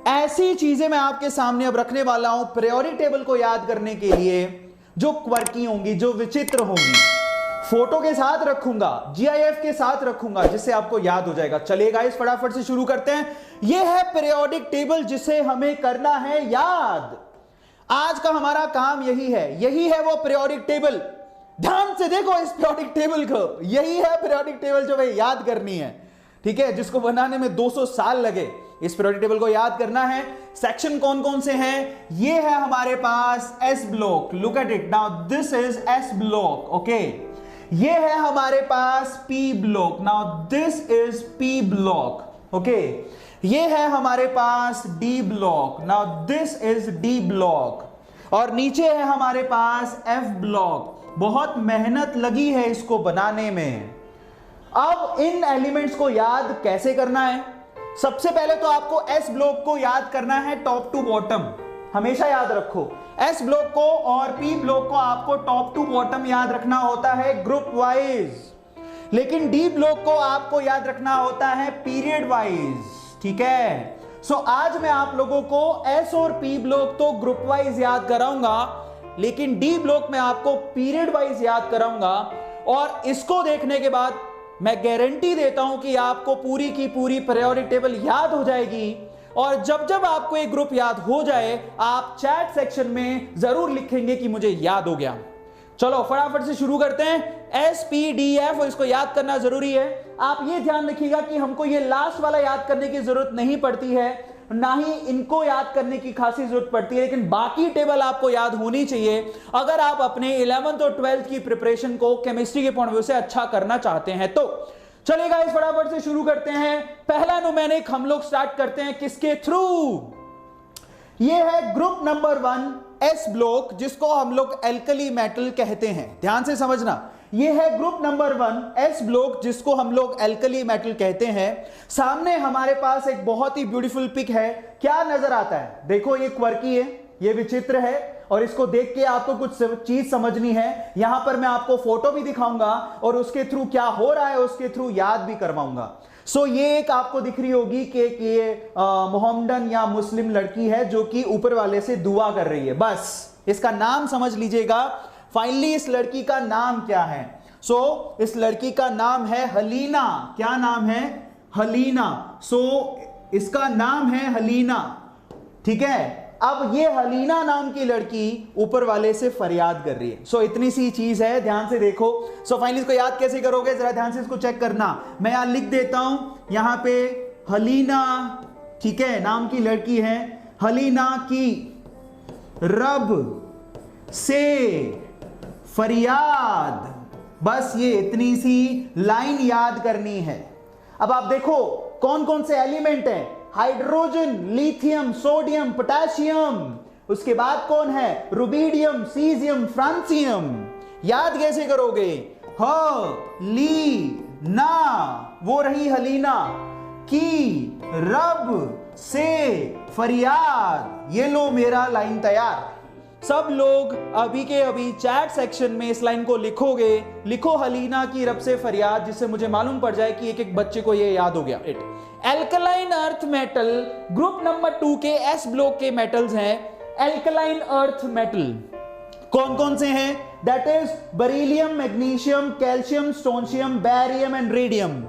ऐसी चीजें मैं आपके सामने अब रखने वाला हूं पीरियोडिक टेबल को याद करने के लिए जो क्वर्की होंगी, जो विचित्र होंगी। फोटो के साथ रखूंगा, जीआईएफ के साथ रखूंगा, जिससे आपको याद हो जाएगा। चलिए गाइस फटाफट से शुरू करते हैं। यह है पीरियोडिक टेबल जिसे हमें करना है याद। आज का हमारा काम यही है वो पीरियोडिक टेबल। ध्यान से देखो इस पीरियोडिक टेबल को, यही है पीरियोडिक टेबल जो हमें याद करनी है, ठीक है, जिसको बनाने में 200 साल लगे। इस पीरियोडिक टेबल को याद करना है। सेक्शन कौन कौन से हैं? ये है हमारे पास S block, look at it now, this is S block, okay. ये है हमारे पास P block, now this is P block, okay. ये है हमारे पास D block, now this is D block. और नीचे है हमारे पास एफ ब्लॉक। बहुत मेहनत लगी है इसको बनाने में। अब इन एलिमेंट्स को याद कैसे करना है? सबसे पहले तो आपको एस ब्लॉक को याद करना है टॉप टू बॉटम। हमेशा याद रखो एस ब्लॉक को और पी ब्लॉक को आपको टॉप टू बॉटम याद रखना होता है ग्रुप वाइज, लेकिन डी ब्लॉक को आपको याद रखना होता है पीरियड वाइज, ठीक है। सो आज मैं आप लोगों को एस और पी ब्लॉक तो ग्रुप वाइज याद कराऊंगा, लेकिन डी ब्लॉक में आपको पीरियड वाइज याद कराऊंगा। और इसको देखने के बाद मैं गारंटी देता हूं कि आपको पूरी की पूरी पीरियोडिक टेबल याद हो जाएगी। और जब जब आपको एक ग्रुप याद हो जाए, आप चैट सेक्शन में जरूर लिखेंगे कि मुझे याद हो गया। चलो फटाफट से शुरू करते हैं। एस पी डी एफ, इसको याद करना जरूरी है। आप ये ध्यान रखिएगा कि हमको ये लास्ट वाला याद करने की जरूरत नहीं पड़ती है, ना ही इनको याद करने की खासी जरूरत पड़ती है, लेकिन बाकी टेबल आपको याद होनी चाहिए अगर आप अपने 11th और 12th की प्रिपरेशन को केमिस्ट्री के पॉइंट ऑफ व्यू से अच्छा करना चाहते हैं। तो चलेगा इस फटाफट से शुरू करते हैं। पहला न्यूमेरिक हम लोग स्टार्ट करते हैं किसके थ्रू? ये है ग्रुप नंबर 1 एस ब्लॉक, जिसको हम लोग एल्कली मेटल कहते हैं। ध्यान से समझना, ये है ग्रुप नंबर 1 एस ब्लॉक, जिसको हम लोग एल्कली मेटल कहते हैं। सामने हमारे पास एक बहुत ही ब्यूटीफुल पिक है। क्या नजर आता है? देखो ये क्वर्की है, ये विचित्र है, और इसको देख के आपको कुछ चीज समझनी है। यहां पर मैं आपको फोटो भी दिखाऊंगा और उसके थ्रू क्या हो रहा है उसके थ्रू याद भी करवाऊंगा। सो ये एक आपको दिख रही होगी कि ये मोहम्मदन या मुस्लिम लड़की है जो कि ऊपर वाले से दुआ कर रही है। बस इसका नाम समझ लीजिएगा। फाइनली इस लड़की का नाम क्या है? सो इस लड़की का नाम है हलीना। क्या नाम है? हलीना। सो इसका नाम है हलीना, ठीक है। अब ये हलीना नाम की लड़की ऊपर वाले से फरियाद कर रही है। सो इतनी सी चीज है, ध्यान से देखो। सो फाइनली इसको याद कैसे करोगे, जरा ध्यान से इसको चेक करना। मैं यहां लिख देता हूं, यहां पे हलीना, ठीक है, नाम की लड़की है। हलीना की रब से फरियाद, बस ये इतनी सी लाइन याद करनी है। अब आप देखो कौन कौन से एलिमेंट हैं? Hydrogen, lithium, sodium, potassium. उसके बाद कौन है? Rubidium, caesium, francium. याद कैसे करोगे? हलीना, वो रही हलीना की रब से फरियाद। ये लो मेरा लाइन तैयार। सब लोग अभी के अभी चैट सेक्शन में इस लाइन को लिखोगे। लिखो हलीना की रब से फरियाद, जिससे मुझे मालूम पड़ जाए कि एक एक बच्चे को ये याद हो गया। Alkaline earth metal group number 2 के एस ब्लॉक के मेटल्स हैं। एल्कलाइन अर्थ मेटल कौन कौन से हैं? That is beryllium, magnesium, calcium, strontium, barium and radium.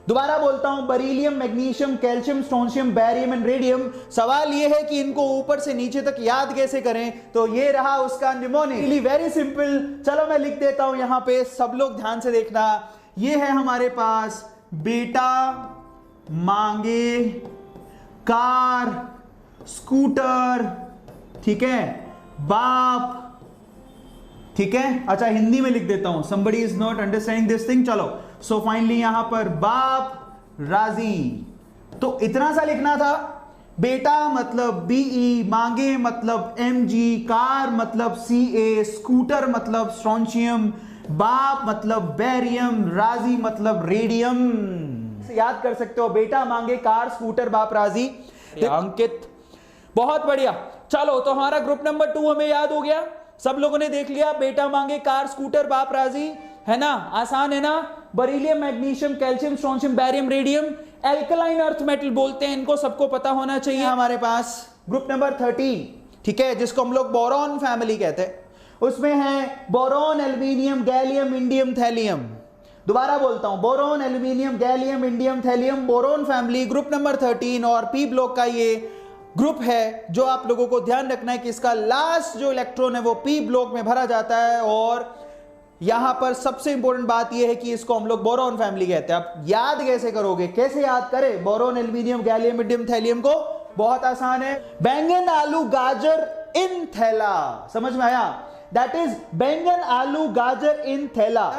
दोबारा बोलता हूं, beryllium, magnesium, calcium, strontium, barium and radium. सवाल यह है कि इनको ऊपर से नीचे तक याद कैसे करें? तो ये रहा उसका निमोनिक। Very simple. चलो मैं लिख देता हूं यहां पे, सब लोग ध्यान से देखना। ये है हमारे पास बेटा मांगे कार स्कूटर, ठीक है, बाप, ठीक है। अच्छा हिंदी में लिख देता हूं, somebody is not understanding this thing। चलो सो फाइनली यहां पर बाप राजी, तो इतना सा लिखना था। बेटा मतलब बीई, मांगे मतलब एमजी, कार मतलब सीए, स्कूटर मतलब स्ट्रोंशियम, बाप मतलब बेरियम, राजी मतलब रेडियम। याद कर सकते हो, बेटा मांगे कार स्कूटर बाप राजी। अंकित बहुत बढ़िया। चलो तो हमारा ग्रुप नंबर 2 हमें याद हो गया। सब लोगों ने देख लिया, बेटा मांगे कार स्कूटर बाप राजी, है ना, आसान है ना। Beryllium, magnesium, calcium, strontium, barium, radium. Alkaline earth metal बोलते हैं, इनको सबको पता होना चाहिए। हमारे पास ग्रुप नंबर 13, ठीक है, जिसको हम लोग बोरॉन फैमिली कहते हैं, उसमें है boron, aluminium, gallium, indium, thallium. दोबारा बोलता हूं, boron, aluminium, gallium, indium, thallium, boron family group number 13। और पी ब्लॉक का ये ग्रुप है जो आप लोगों को ध्यान रखना है कि इसका लास्ट जो इलेक्ट्रॉन है वो पी ब्लॉक में भरा जाता है। और यहां पर सबसे इंपॉर्टेंट बात यह है कि इसको हम लोग बोरॉन फैमिली कहते हैं। आप याद कैसे करोगे, कैसे याद करें boron, aluminium, gallium, indium, thallium को? बहुत आसान है, बैंगन, आलू, गाजर इन थैला। समझ में आया? दैट इज बैंगन, आलू, गाजर इन थैला।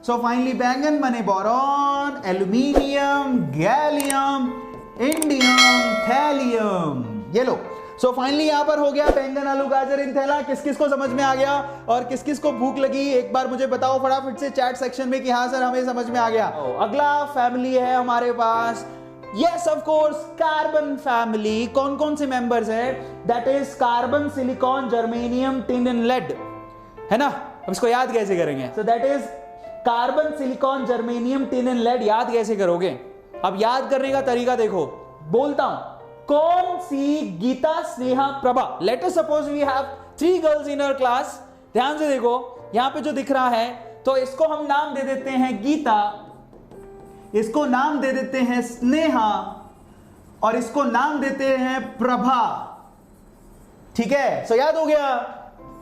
सो फाइनली बैंगन बने boron, aluminium, gallium, indium, thallium. ये लो, सो फाइनली यहां पर हो गया बैंगन, आलू, गाजर इन थैला। किस किस को समझ में आ गया और किस किस को भूख लगी, एक बार मुझे बताओ फटाफट से चैट सेक्शन में कि हाँ सर हमें समझ में आ गया। अगला फैमिली है हमारे पास, yes of course, carbon family. कौन कौन से मेंबर्स हैं? That is carbon, silicon, germanium, tin and lead, है ना? अब इसको याद कैसे करेंगे? So that is carbon, silicon, germanium, tin and lead. याद कैसे करोगे? अब याद करने का तरीका देखो, बोलता हूं, कौन सी Geeta, Sneha, Prabha. Let us suppose we have 3 girls in our class. ध्यान से देखो, यहां पे जो दिख रहा है, तो इसको हम नाम दे देते हैं गीता, इसको नाम दे देते हैं स्नेहा, और इसको नाम देते हैं प्रभा। ठीक है, सो याद हो गया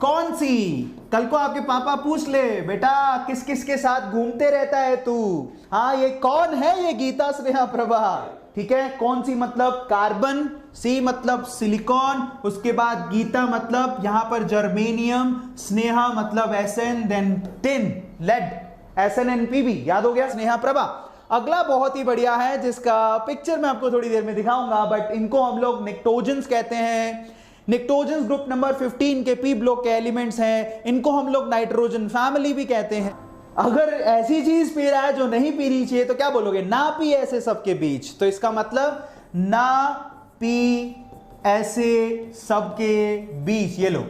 कौन सी? कल को आपके पापा पूछ ले, बेटा किस किस के साथ घूमते रहता है तू? हाँ, ये कौन है? ये गीता, स्नेहा, प्रभा। ठीक है, कौन सी मतलब कार्बन, सी मतलब सिलिकॉन, उसके बाद गीता मतलब यहां पर जर्मेनियम, स्नेहा मतलब S N, then tin, lead, SnNPB। याद हो गया, स्नेहा, प्रभा। अगला बहुत ही बढ़िया है जिसका पिक्चर मैं आपको थोड़ी देर में दिखाऊंगा, बट इनको हम लोग निक्टोजेंस कहते हैं। निक्टोजेंस ग्रुप नंबर 15 के पी ब्लॉक के एलिमेंट्स हैं। इनको हम लोग नाइट्रोजन फैमिली भी कहते हैं। अगर ऐसी चीज पी रहा है जो नहीं पीनी चाहिए तो क्या बोलोगे? ना पी ऐसे सबके बीच। तो इसका मतलब ना पी ऐसे सबके बीच। ये लो,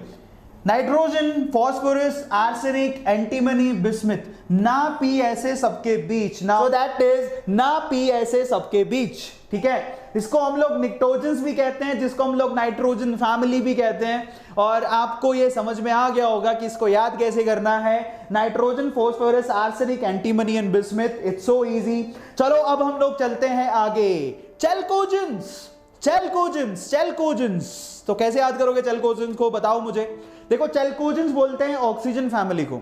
nitrogen, phosphorus, arsenic, antimony, bismuth, ना पी ऐसे सबके बीच। ना, सो दैट इज ना पी ऐसे सबके बीच। ठीक है, इसको हम लोग निक्टोजेंस भी कहते हैं, जिसको हम लोग नाइट्रोजन फैमिली भी कहते हैं। और आपको ये समझ में आ गया होगा कि इसको याद कैसे करना है। Nitrogen, phosphorus, arsenic, antimony and bismuth. It's so easy. चलो अब हम लोग चलते हैं आगे। चैल्कोजेंस, चैल्कोजेंस, चैल्कोजेंस। तो कैसे याद करोगे चैल्कोजेंस को, बताओ मुझे। देखो, चैल्कोजेंस बोलते हैं ऑक्सीजन फैमिली को।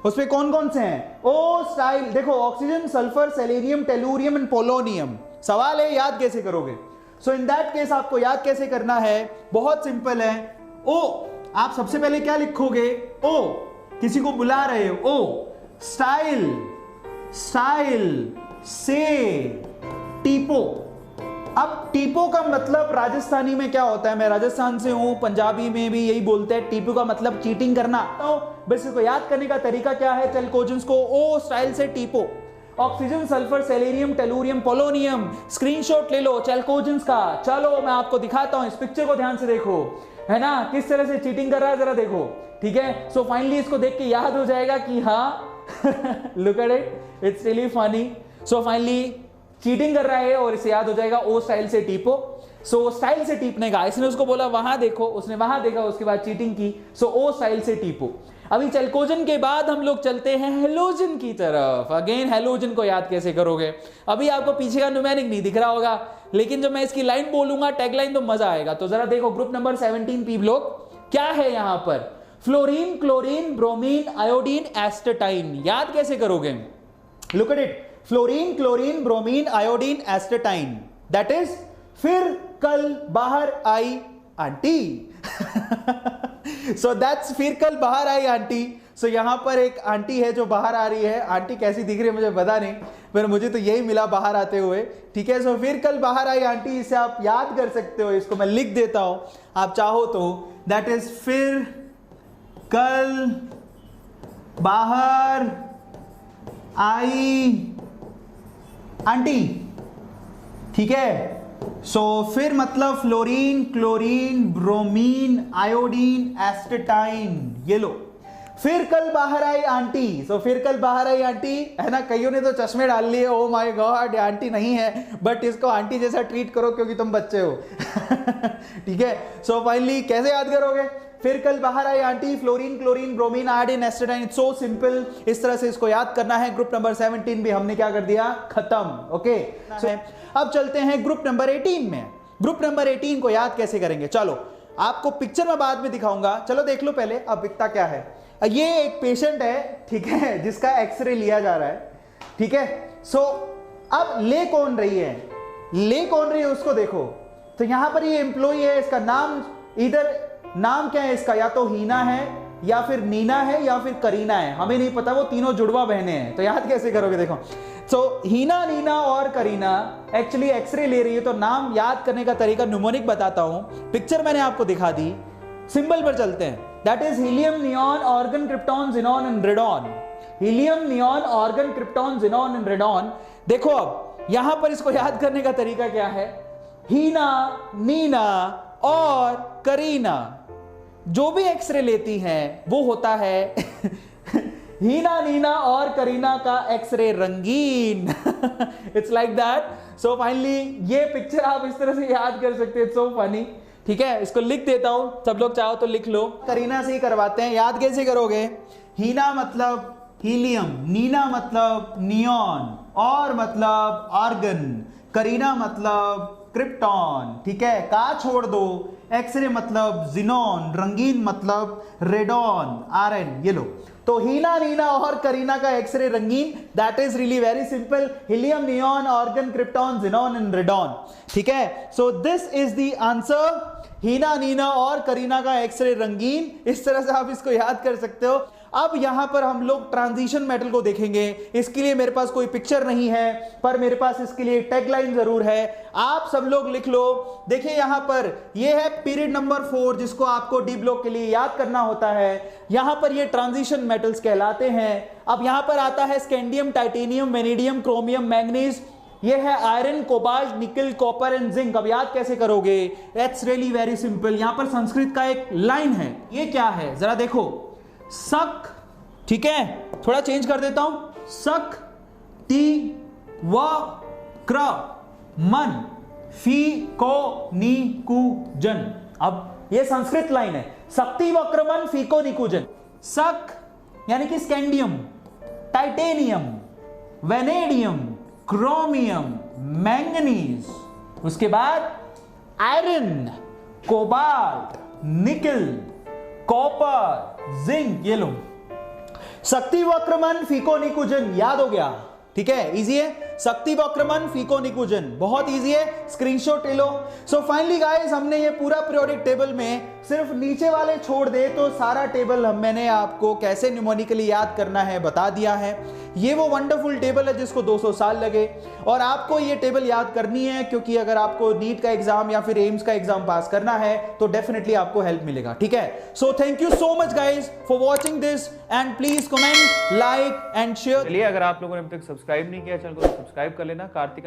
उसमें कौन कौन से हैं? ओ स्टाइल, देखो, oxygen, sulphur, selenium, tellurium and polonium. सवाल है याद कैसे करोगे? सो इन दैट केस आपको याद कैसे करना है? बहुत सिंपल है। ओ, आप सबसे पहले क्या लिखोगे? ओ, किसी को बुला रहे हो, ओ, स्टाइल, स्टाइल से टीपो। अब टीपो का मतलब राजस्थानी में क्या होता है? मैं राजस्थान से हूं, पंजाबी में भी यही बोलते हैं। टीपो का मतलब चीटिंग करना। तो बस इसको याद करने का तरीका क्या है? चैल्कोजेंस को ओ स्टाइल से टीपो। Oxygen, sulphur, selenium, tellurium, polonium. Screenshot ले लो चैल्कोजेंस का। चलो मैं आपको दिखाता हूं, इस पिक्चर को ध्यान से देखो, है ना, किस तरह से चीटिंग कर रहा है, जरा देखो। ठीक है, सो फाइनली इसको देख के याद हो जाएगा कि हाँ look at it, it's really funny. So finally cheating कर रहा है और इसे याद हो जाएगा ओ स्टाइल से टीपो। सो स्टाइल से टीपने का, इसने उसको बोला वहां देखो, उसने वहां देखा, उसके बाद चीटिंग की। सो ओ स्टाइल से टीपो। अभी चैल्कोजेन के बाद हम लोग चलते हैं हेलोजन की तरफ। अगेन हेलोजन को याद कैसे करोगे? अभी आपको पीछे का न्यूमेरिक नहीं दिख रहा होगा, लेकिन जब मैं इसकी लाइन बोलूंगा, टैगलाइन, तो मजा आएगा। तो जरा देखो, ग्रुप नंबर 17 पी ब्लॉक क्या है यहां पर? Fluorine, chlorine, bromine, iodine, astatine. याद कैसे करोगे? Look at it, fluorine, chlorine, bromine, iodine, astatine. That is फिर कल बाहर आई आंटी। सो दैट्स फिर कल बाहर आई आंटी। सो यहां पर एक आंटी है जो बाहर आ रही है। आंटी कैसी दिख रही है मुझे पता नहीं, पर मुझे तो यही मिला बाहर आते हुए। ठीक है, सो फिर कल बाहर आई आंटी, इसे आप याद कर सकते हो। इसको मैं लिख देता हूं आप चाहो तो। दैट इज फिर कल बाहर आई आंटी। ठीक है, सो फिर मतलब fluorine, chlorine, bromine, iodine, astatine. ये लो, फिर कल बाहर आई आंटी। सो फिर कल बाहर आई आंटी है ना, कईयों ने तो चश्मे डाल लिए, ओ माय गॉड आंटी नहीं है, बट इसको आंटी जैसा ट्रीट करो क्योंकि तुम बच्चे हो। ठीक है, सो फाइनली कैसे याद करोगे? फिर कल बाहर आई aunty, fluorine chlorine bromine iodine astatine, it's so simple, इस तरह से इसको याद करना है। ग्रुप नंबर 17 भी हमने क्या कर दिया, खत्म। ओके, अब चलते हैं ग्रुप नंबर 18 में। ग्रुप नंबर 18 को याद कैसे करेंगे? चलो आपको पिक्चर में बाद में दिखाऊंगा, चलो देख लो पहले अब दिखता क्या है। ये एक पेशेंट है, ठीक है, जिसका एक्सरे लिया जा रहा है, ठीक है। सो अब ले कौन रही है, ले कौन रही है उसको देखो। तो यहां पर ये एम्प्लॉई है, इसका नाम, इधर नाम क्या है इसका, या तो हीना है या फिर नीना है या फिर करीना है, हमें नहीं पता, वो तीनों जुड़वा बहनें हैं। तो याद कैसे करोगे? देखो, सो हीना, नीना और करीना एक्चुअली एक्सरे ले रही है, तो नाम याद करने का तरीका न्यूमोनिक बताता हूं, पिक्चर मैंने आपको दिखा दी, सिंबल पर चलते हैं। That is helium, neon, argon, krypton, xenon and radon. Helium, neon, argon, krypton, xenon and radon. देखो अब यहां पर इसको याद करने का तरीका क्या है, हीना, नीना और करीना जो भी एक्सरे लेती हैं वो होता है हीना, नीना और करीना का एक्सरे रंगीन। It's like that. So finally ये पिक्चर आप इस तरह से याद कर सकते हैं, सो फनी। ठीक है, इसको लिख देता हूं, सब लोग चाहो तो लिख लो। करीना से ही करवाते हैं, याद कैसे करोगे? हीना मतलब हीलियम, नीना मतलब नियॉन, और मतलब आर्गन, करीना मतलब क्रिप्टॉन, ठीक है, का छोड़ दो, एक्सरे मतलब जिनॉन, रंगीन मतलब रेडॉन, आरएन। ये लो, तो हीना, नीना और करीना का एक्सरे रंगीन, that is really very simple, helium, neon, argon, krypton, xenon and radon. ठीक है, so this is the answer, Heena, Neena और करीना का एक्सरे रंगीन। इस तरह से आप इसको याद कर सकते हो। अब यहां पर हम लोग ट्रांजिशन मेटल को देखेंगे। इसके लिए मेरे पास कोई पिक्चर नहीं है, पर मेरे पास इसके लिए टैगलाइन जरूर है, आप सब लोग लिख लो। देखिए यहां पर ये है पीरियड नंबर 4, जिसको आपको डी ब्लॉक के लिए याद करना होता है। यहां पर ये ट्रांजिशन मेटल्स कहलाते हैं। अब यहां पर आता है scandium, titanium, vanadium, chromium, manganese, ये है आयरन, कोबाल्ट, निकल, कॉपर एंड जिंक। अब याद कैसे करोगे? It's really very simple. यहां पर संस्कृत का एक लाइन है, ये क्या है जरा देखो, सक, ठीक है, थोड़ा चेंज कर देता हूं, सक ती व क्र मन फी को नी कु जन। अब ये संस्कृत लाइन है, शक्ति वक्रमन फीको निकुजन। सक यानी कि scandium, titanium, vanadium, chromium, manganese, उसके बाद आयरन, कोबाल्ट, निकल, कॉपर, जिंक। ये लो, शक्ति वक्रमन फीको निकुजन, याद हो गया? ठीक है, इजी है, शक्ति वक्रमन फीको निकुजन, बहुत इजी है, स्क्रीनशॉट ले लो। सो फाइनली गाइस, हमने ये पूरा पीरियोडिक टेबल में सिर्फ नीचे वाले छोड़ दे तो सारा टेबल मैंने आपको कैसे न्यूमोनिकली याद करना है बता दिया है। ये वो वंडरफुल टेबल है जिसको 200 साल लगे, और आपको ये टेबल याद करनी है, क्योंकि अगर आपको नीट का एग्जाम या फिर एम्स का एग्जाम पास करना है तो डेफिनेटली आपको हेल्प मिलेगा। ठीक है, so thank you so much guys for watching this, and please comment, like and share. चलिए, अगर आप लोगों ने अभी तक सब्सक्राइब नहीं किया चैनल को तो सब्सक्राइब कर लेना। कार्तिक